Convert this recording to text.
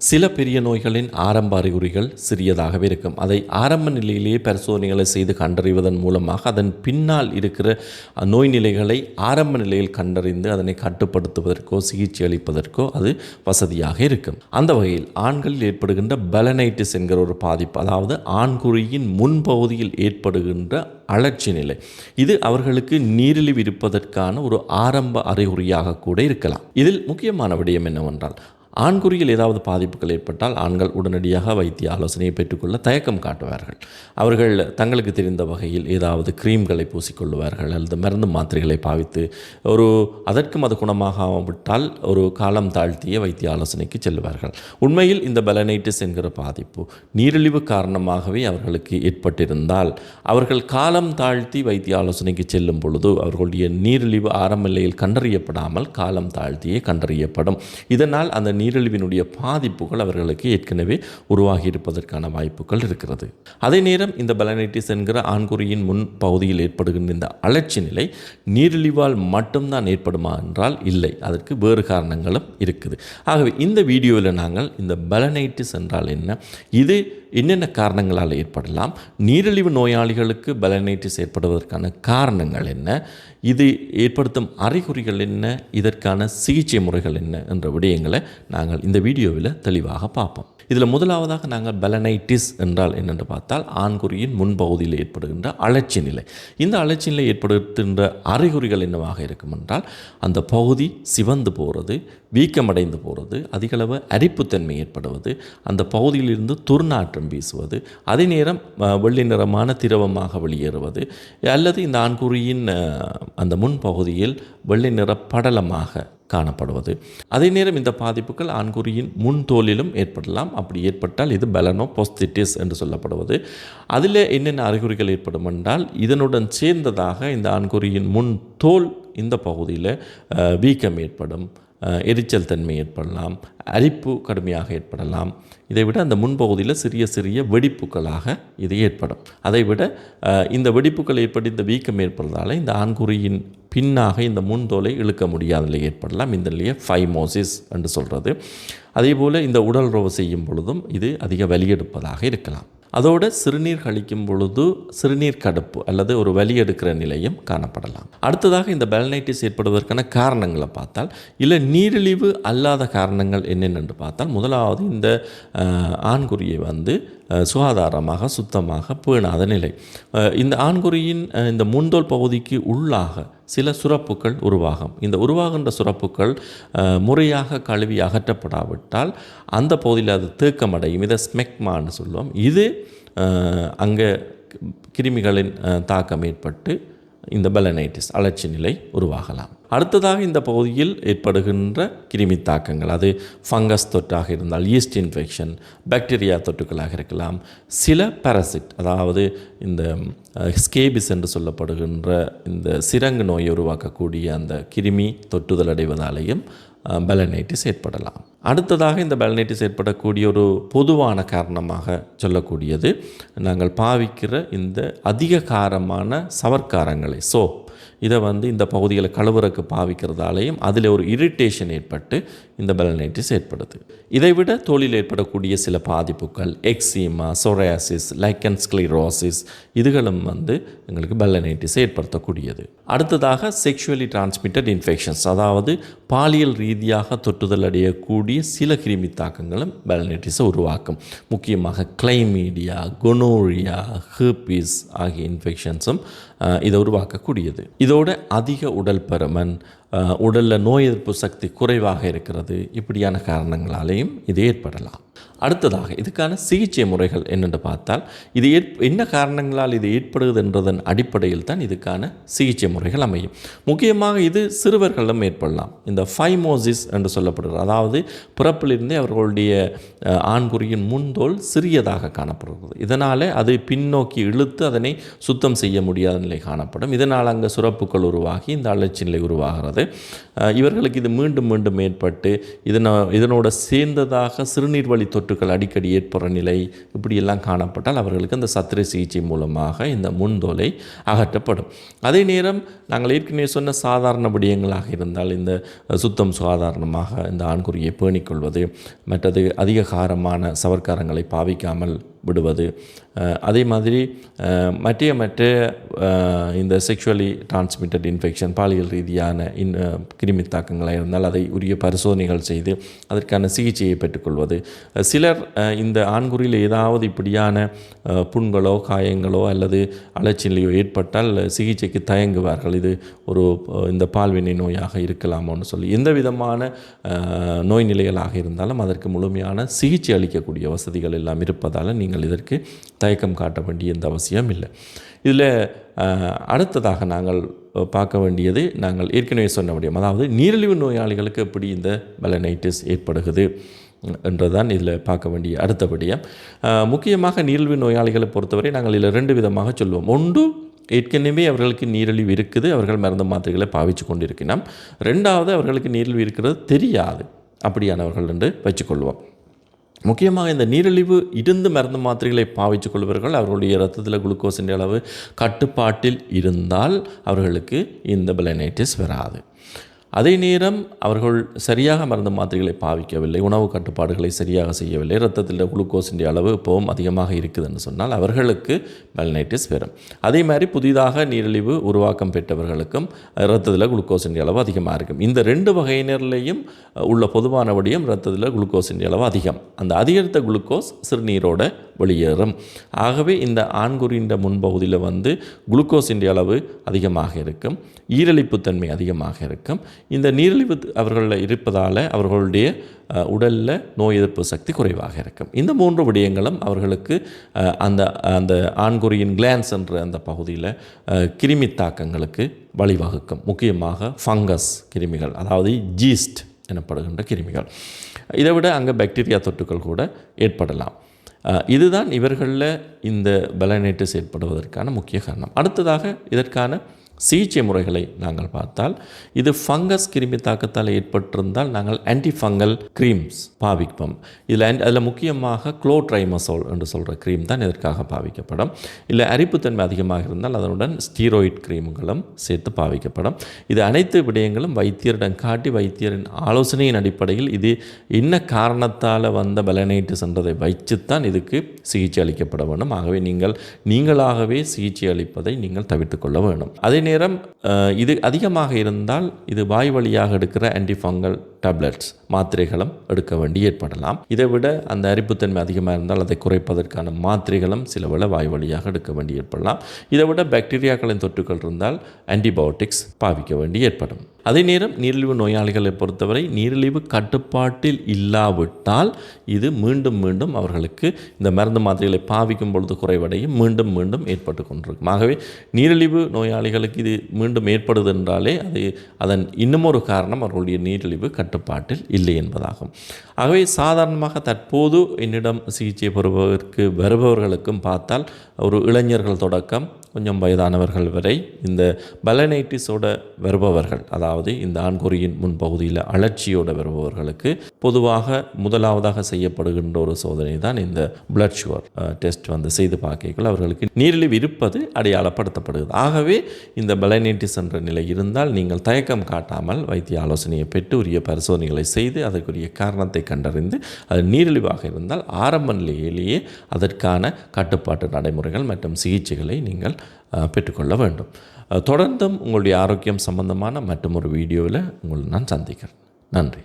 சில பெரிய நோய்களின் ஆரம்ப அறிகுறிகள் சிறியதாகவே இருக்கும். அதை ஆரம்ப நிலையிலேயே பரிசோதனைகளை செய்து கண்டறிவதன் மூலமாக அதன் பின்னால் இருக்கிற நோய் நிலைகளை ஆரம்ப நிலையில் கண்டறிந்து அதனை கட்டுப்படுத்துவதற்கோ சிகிச்சை அளிப்பதற்கோ அது வசதியாக இருக்கும். அந்த வகையில் ஆண்களில் ஏற்படுகின்ற பெலனைட்டிஸ் என்கிற ஒரு பாதிப்பு, அதாவது ஆண்குறியின் முன்பகுதியில் ஏற்படுகின்ற அழற்சி நிலை, இது அவர்களுக்கு நீரிழிவு இருப்பதற்கான ஒரு ஆரம்ப அறிகுறியாக கூட இருக்கலாம். இதில் முக்கியமான விடயம் என்னவென்றால், ஆண்குறியில் ஏதாவது பாதிப்புகள் ஏற்பட்டால் ஆண்கள் உடனடியாக வைத்திய ஆலோசனையை பெற்றுக்கொள்ள தயக்கம் காட்டுவார்கள். அவர்கள் தங்களுக்கு தெரிந்த வகையில் ஏதாவது கிரீம்களை பூசிக்கொள்வார்கள் அல்லது மருந்து மாத்திரைகளை பாவித்து அதற்கும் அது குணமாகாவிட்டால் ஒரு காலம் தாழ்த்திய வைத்திய ஆலோசனைக்கு செல்வார்கள். உண்மையில் இந்த பெலனைட்டிஸ் என்கிற பாதிப்பு நீரிழிவு காரணமாகவே அவர்களுக்கு ஏற்பட்டிருந்தால் அவர்கள் காலம் தாழ்த்தி வைத்திய ஆலோசனைக்கு செல்லும் பொழுது அவர்களுடைய நீரிழிவு ஆரம்ப நிலையில் கண்டறியப்படாமல் காலம் தாழ்த்தியே கண்டறியப்படும். இதனால் அந்த நீரிழிவினுடைய பாதிப்புகள் அவர்களுக்கு ஏற்கனவே உருவாகி இருப்பதற்கான வாய்ப்புகள் இருக்கிறது. அதே நேரம் இந்த பெலனைட்டிஸ் என்கிற ஆண்குறியின் முன் பகுதியில் ஏற்படுகின்ற இந்த அழற்சி நிலை நீரிழிவால் மட்டும்தான் ஏற்படுமா என்றால் இல்லை, அதற்கு வேறு காரணங்களும் இருக்குது. ஆகவே இந்த வீடியோவில் நாங்கள் இந்த பெலனைட்டிஸ் என்றால் என்ன, இது என்னென்ன காரணங்களால் ஏற்படலாம், நீரிழிவு நோயாளிகளுக்கு பெலனைட்டிஸ் ஏற்படுவதற்கான காரணங்கள் என்ன, இது ஏற்படுத்தும் அறிகுறிகள் என்ன, இதற்கான சிகிச்சை முறைகள் என்ன என்ற விடயங்களை நாங்கள் இந்த வீடியோவில் தெளிவாக பார்ப்போம். இதில் முதலாவதாக நாங்கள் பெலனைட்டிஸ் என்றால் என்னென்று பார்த்தால் ஆண்குறியின் முன்பகுதியில் ஏற்படுகின்ற அழற்சி நிலை. இந்த அழற்சி நிலை ஏற்படுத்துகின்ற அறிகுறிகள் என்னவாக இருக்கும் என்றால், அந்த பகுதி சிவந்து போகிறது, வீக்கமடைந்து போகிறது, அதிகளவு அரிப்புத்தன்மை ஏற்படுவது, அந்த பகுதியிலிருந்து துர்நாற்றம் வீசுவது, அதே நேரம் வெள்ளை நிறமான திரவமாக வெளியேறுவது, அல்லது இந்த ஆண்குறியின் அந்த முன்பகுதியில் வெள்ளை நிற படலமாக காணப்படுவது. அதே நேரம் இந்த பாதிப்புகள் ஆண்குறியின் முன்தோலிலும் ஏற்படலாம். அப்படி ஏற்பட்டால் இது பெலனோபோஸ்டிட்டிஸ் என்று சொல்லப்படுவது. அதில் என்னென்ன அறிகுறிகள் ஏற்படும் என்றால், இதனுடன் சேர்ந்ததாக இந்த ஆண்குறியின் முன் தோல் இந்த பகுதியில் வீக்கம் ஏற்படும், எரிச்சல் தன்மை ஏற்படலாம், அரிப்பு கடுமையாக ஏற்படலாம். இதைவிட அந்த முன்பகுதியில் சிறிய சிறிய வெடிப்புகளாக இது ஏற்படும். அதைவிட இந்த வெடிப்புகள் ஏற்பட்டு இந்த வீக்கம் ஏற்படுறதால இந்த ஆண்குறியின் பின்னாக இந்த முன்தோலை இழுக்க முடியாத நிலை ஏற்படலாம். இந்த நிலையை ஃபைமோசிஸ் என்று சொல்கிறது. அதே போல் இந்த உடல் உறவு செய்யும் பொழுதும் இது அதிக வலியெடுப்பதாக இருக்கலாம். அதோடு சிறுநீர் கழிக்கும் பொழுது சிறுநீர் கடுப்பு அல்லது ஒரு வலி எடுக்கிற நிலையும் காணப்படலாம். அடுத்ததாக இந்த பெலனைட்டிஸ் ஏற்படுவதற்கான காரணங்களை பார்த்தால், இல்லை நீரிழிவு அல்லாத காரணங்கள் என்னென்னு பார்த்தால், முதலாவது இந்த ஆண்குறியை சுகாதாரமாக சுத்தமாக பேணாத நிலை. இந்த ஆண்குறியின் இந்த முன்தோல் பகுதிக்கு உள்ளாக சில சுரப்புகள் உருவாகும். இந்த உருவாகின்ற சுரப்புகள் முறையாக கழுவி அகற்றப்படாவிட்டால் அந்த பகுதியில் அது தேக்கமடையும். இதை ஸ்மெக்மான்னு சொல்லுவோம். இது அங்கே கிருமிகளின் தாக்கம் ஏற்பட்டு இந்த பெலனைட்டிஸ் அழற்சி நிலை உருவாகலாம். அடுத்ததாக இந்த பகுதியில் ஏற்படுகின்ற கிருமி தாக்கங்கள், அது ஃபங்கஸ் தொற்றாக இருந்தால் ஈஸ்ட் இன்ஃபெக்ஷன், பாக்டீரியா தொற்றுக்களாக இருக்கலாம், சில பாரசிட், அதாவது இந்த ஸ்கேபிஸ் என்று சொல்லப்படுகின்ற இந்த சிரங்கு நோயை உருவாக்கக்கூடிய அந்த கிருமி தொற்றுதல் அடைவதாலேயும் பெலனைட்டிஸ் ஏற்படலாம். அடுத்ததாக இந்த பெலனைட்டிஸ் ஏற்படக்கூடிய ஒரு பொதுவான காரணமாக சொல்லக்கூடியது நாங்கள் பாவிக்கிற இந்த அதிக காரமான சவர்க்காரங்களை, இதை இந்த பகுதிகளை கழுவுறக்கு பாவிக்கிறதாலேயும் அதில் ஒரு இரிட்டேஷன் ஏற்பட்டு இந்த பெலனைட்டிஸ் ஏற்படுது. இதைவிட தோலில் ஏற்படக்கூடிய சில பாதிப்புகள் எக்ஸிமா, சொரியாசிஸ், லைக்கன் ஸ்க்ளீரோசிஸ், இதுகளும் எங்களுக்கு பெலனைட்டிஸ் ஏற்படுத்தக்கூடியது. அடுத்ததாக செக்ஷுவலி டிரான்ஸ்மிட்டட் இன்ஃபெக்ஷன்ஸ், அதாவது பாலியல் ரீதியாக தொற்றுதல் அடையக்கூடிய சில கிருமி தாக்கங்களும் பெலனைட்டிஸை உருவாக்கும். முக்கியமாக கிளைமீடியா, கொனோரியா, ஹெர்பிஸ் ஆகிய இன்ஃபெக்ஷன்ஸும் இதை உருவாக்கக்கூடியது. இதோட அதிக உடல் பருமன், உடலில் நோய் எதிர்ப்பு சக்தி குறைவாக இருக்கிறது, இப்படியான காரணங்களாலேயும் இது ஏற்படலாம். அடுத்ததாக இதுக்கான சிகிச்சை முறைகள் என்னென்று பார்த்தால், இது என்ன காரணங்களால் இது ஏற்படுகிறது என்றதன் அடிப்படையில் தான் இதுக்கான சிகிச்சை முறைகள் அமையும். முக்கியமாக இது சிறுவர்களும் ஏற்படலாம். இந்த ஃபைமோசிஸ் என்று சொல்லப்படுகிறது, அதாவது பிறப்பிலிருந்தே அவர்களுடைய ஆண்குறியின் முன்தோல் சிறியதாக காணப்படுகிறது. இதனால் அது பின்னோக்கி இழுத்து அதனை சுத்தம் செய்ய முடியாத நிலை காணப்படும். இதனால் அங்கே சுரப்புகள் உருவாகி இந்த அழற்சி நிலை உருவாகிறது. இவர்களுக்கு இது மீண்டும் மீண்டும் ஏற்பட்டு இதனோட சேர்ந்ததாக சிறுநீர் வழி தொற்றுக்கள் அடிக்கடி ஏற்படுற நிலை இப்படியெல்லாம் காணப்பட்டால் அவர்களுக்கு அந்த சத்திர சிகிச்சை மூலமாக இந்த முன்தோலை அகற்றப்படும். அதே நேரம் நாங்கள் ஏற்கனவே சொன்ன சாதாரண விடயங்களாக இருந்தால் இந்த சுத்தம் சுகாதாரணமாக இந்த ஆண்குறியை பேணிக்கொள்வது, மற்றது அதிக காரமான சவர்க்காரங்களை பாவிக்காமல் விடுவது, அதே மாதிரி மற்ற இந்த செக்ஷுவலி டிரான்ஸ்மிட்டட் இன்ஃபெக்ஷன் பாலியல் ரீதியான கிருமி தாக்கங்களாக இருந்தால் அதை உரிய பரிசோதனைகள் செய்து அதற்கான சிகிச்சையை பெற்றுக்கொள்வது. சிலர் இந்த ஆண்குறியில் ஏதாவது இப்படியான புண்களோ காயங்களோ அல்லது அலட்சியலையோ ஏற்பட்டால் சிகிச்சைக்கு தயங்குவார்கள். இது ஒரு இந்த பால்வினை நோயாக இருக்கலாமோன்னு சொல்லி எந்த விதமான நோய் நிலைகளாக இருந்தாலும் அதற்கு முழுமையான சிகிச்சை அளிக்கக்கூடிய வசதிகள் எல்லாம் இருப்பதால் நீங்கள் இதற்கு தயக்கம் காட்ட வேண்டிய எந்த அவசியம் இல்லை. இதில் அடுத்ததாக நாங்கள் பார்க்க வேண்டியது நாங்கள் ஏற்கனவே சொன்ன முடியும், அதாவது நீரிழிவு நோயாளிகளுக்கு எப்படி இந்த பெலனைட்டிஸ் ஏற்படுகிறது என்றுதான் இதில் பார்க்க வேண்டிய அடுத்தபடியாக. முக்கியமாக நீரிழிவு நோயாளிகளை பொறுத்தவரை நாங்கள் இதில் 2 விதமாக சொல்லுவோம். ஒன்று, ஏற்கனவே அவர்களுக்கு நீரிழிவு இருக்குது, அவர்கள் மருந்து மாத்திரைகளை பாவித்து கொண்டிருக்கிறோம். 2வது, அவர்களுக்கு நீரிழிவு இருக்கிறது தெரியாது, அப்படியானவர்கள் என்று வச்சுக்கொள்வோம். முக்கியமாக இந்த நீரிழிவு இருந்து மருந்து மாத்திரைகளை பாவித்துக் கொள்வர்கள் அவர்களுடைய இரத்தத்தில் குளுக்கோஸின் அளவு கட்டுப்பாட்டில் இருந்தால் அவர்களுக்கு இந்த பெலனைட்டிஸ் வராது. அதே நேரம் அவர்கள் சரியாக மருந்து மாத்திரைகளை பாவிக்கவில்லை, உணவு கட்டுப்பாடுகளை சரியாக செய்யவில்லை, இரத்தத்தில் குளுக்கோஸின் அளவு இப்போவும் அதிகமாக இருக்குதுன்னு சொன்னால் அவர்களுக்கு பெலனைட்டிஸ் வரும். அதே மாதிரி புதிதாக நீரிழிவு உருவாக்கம் பெற்றவர்களுக்கும் இரத்தத்தில் குளுக்கோஸின் அளவு அதிகமாக இருக்கும். இந்த 2 வகையினர்லேயும் உள்ள பொதுவான விடயம் இரத்தத்தில் குளுக்கோஸின் அளவு அதிகம். அந்த அதிகரித்த குளுக்கோஸ் சிறுநீரோட வெளியேறும். ஆகவே இந்த ஆண்குறியின் முன்பகுதியில் குளுக்கோஸின் அளவு அதிகமாக இருக்கும், ஈரலிப்புத்தன்மை அதிகமாக இருக்கும். இந்த நீரிழிவு அவர்களில் இருப்பதால் அவர்களுடைய உடலில் நோய் எதிர்ப்பு சக்தி குறைவாக இருக்கும். இந்த 3 விடயங்களும் அவர்களுக்கு அந்த அந்த ஆண்குறியின் கிளான்ஸ் என்ற அந்த பகுதியில் கிருமி தாக்கங்களுக்கு வழிவகுக்கும். முக்கியமாக ஃபங்கஸ் கிருமிகள், அதாவது ஜீஸ்ட் எனப்படுகின்ற கிருமிகள். இதை விட அங்கே பாக்டீரியா தொற்றுக்கள் கூட ஏற்படலாம். இதுதான் இவர்களில் இந்த பெலனைட்டிஸ் ஏற்படுவதற்கான முக்கிய காரணம். அடுத்ததாக இதற்கான சிகிச்சை முறைகளை நாங்கள் பார்த்தால், இது ஃபங்கஸ் கிருமி தாக்கத்தால் ஏற்பட்டிருந்தால் நாங்கள் ஆன்டிஃபங்கல் க்ரீம்ஸ் பாவிப்போம். அதில் முக்கியமாக குளோட்ரைமசோல் என்று சொல்கிற க்ரீம் தான் இதற்காக பாவிக்கப்படும். இல்லை அரிப்புத்தன்மை அதிகமாக இருந்தால் அதனுடன் ஸ்டீராய்டு க்ரீம்களும் சேர்த்து பாவிக்கப்படும். இது அனைத்து விடயங்களும் வைத்தியரிடம் காட்டி வைத்தியரின் ஆலோசனையின் அடிப்படையில் இது என்ன காரணத்தால் வந்த பெலனைட்டிஸ் என்றதை வைத்துத்தான் இதுக்கு சிகிச்சை அளிக்கப்பட வேண்டும். ஆகவே நீங்களாகவே சிகிச்சை அளிப்பதை நீங்கள் தவிர்த்து கொள்ள வேண்டும். அதே நேரம் இது அதிகமாக இருந்தால் இது வாய் வழியாக எடுக்கிற ஆன்டிஃபங்கல் டேப்லெட்ஸ் மாத்திரைகளும் எடுக்க வேண்டி ஏற்படலாம். இதை விட அந்த அரிப்புத்தன்மை அதிகமாக இருந்தால் அதை குறைப்பதற்கான மாத்திரைகளும் சில வேளை வாய் வழியாக எடுக்க வேண்டி ஏற்படலாம். இதை விட பாக்டீரியாக்களின் தொற்றுக்கள் இருந்தால் ஆன்டிபயோட்டிக்ஸ் பாவிக்க வேண்டி ஏற்படும். அதே நேரம் நீரிழிவு நோயாளிகளை பொறுத்தவரை நீரிழிவு கட்டுப்பாட்டில் இல்லாவிட்டால் இது மீண்டும் மீண்டும் அவர்களுக்கு இந்த மருந்து மாத்திரைகளை பாவிக்கும் பொழுது குறைவடையும் மீண்டும் ஏற்பட்டு கொண்டிருக்கும். ஆகவே நீரிழிவு நோயாளிகளுக்கு இது மீண்டும் ஏற்படுது என்றாலே அதன் இன்னமொரு காரணம் அவர்களுடைய நீரிழிவு கட்டுப்பாட்டில் இல்லை என்பதாகும். ஆகவே சாதாரணமாக தற்போது என்னிடம் சிகிச்சை வருபவர்களுக்கும் பார்த்தால் ஒரு இளைஞர்கள் தொடக்கம் கொஞ்சம் வயதானவர்கள் வரை இந்த பெலனைட்டிஸோட வருபவர்கள், அதாவது இந்த ஆண்குறியின் முன்பகுதியில் அழற்சியோடு வருபவர்களுக்கு பொதுவாக முதலாவதாக செய்யப்படுகின்ற ஒரு சோதனை தான் இந்த பிளட் சுகர் டெஸ்ட் செய்து பார்க்கல அவர்களுக்கு நீரிழிவு இருப்பது அடையாளப்படுத்தப்படுகிறது. ஆகவே இந்த பெலனைட்டிஸ் என்ற நிலை இருந்தால் நீங்கள் தயக்கம் காட்டாமல் வைத்திய ஆலோசனையை பெற்று உரிய பரிசோதனைகளை செய்து அதற்குரிய காரணத்தை கண்டறிந்து அது நீரிழிவாக இருந்தால் ஆரம்ப நிலையிலேயே அதற்கான கட்டுப்பாட்டு நடைமுறைகள் மற்றும் சிகிச்சைகளை நீங்கள் பெற்றுக்கொள்ள வேண்டும். தொடர்ந்தும் உங்களுடைய ஆரோக்கியம் சம்பந்தமான மற்றும் ஒரு வீடியோவில் உங்களை நான் சந்திக்கிறேன். நன்றி.